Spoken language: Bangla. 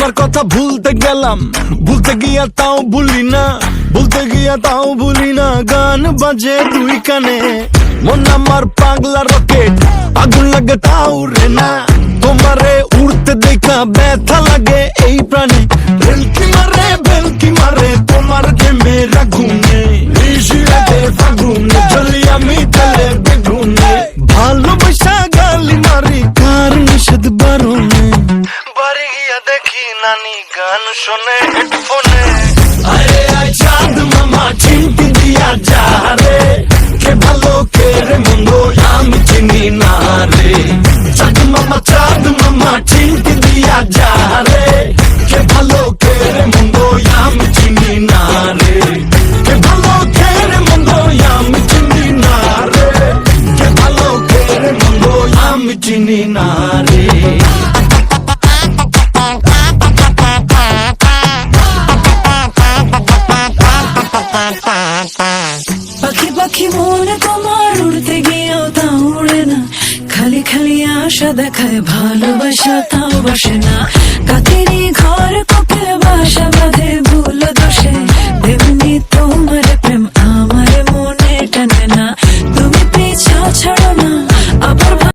তোমার কথা ভুলতে গেলাম, ভুলতে গিয়া তাও ভুলি না, ভুলতে গিয়া তাও ভুলি না। গান বাজে দুই কানে, মন আমার পাগলা রকেট, আগুন লাগে তাও রে না। তোমারে উড়তে দেখা ব্যথা লাগে এই প্রাণে, ভেলকি মারে তোমার প্রেমের আগুনে, ঋষিরাতে ফাগুনে জ্বলি আমি তেলে বেগুনে। ভালোবাসা গালি মারি কার নিষেধ বারণে, বাড়ি গিয়া দেখি নানি গান শোনে হেডফোনে। আরে আয় চাঁদ মামা চিমটি দিয়া যা রে, কে ভালো কে রে মন্দ আমি চিনি না রে। চাঁদ মামা চিমটি দিয়া যা রে, কে ভালো কে রে মন্দ আমি চিনি না রে। কে ভালো কে রে মন্দ আমি চিনি না রে, কে ভালো কে রে মন্দ আমি চিনি না রে। পাখি পাখি মনে তোমার উড়তে গিয়েও তা উড়ে না, খালি খালি আশা দেখায় ভালোবাসা তাও বাসে না। কাকেরই ঘর কোকিল বাসা বাঁধে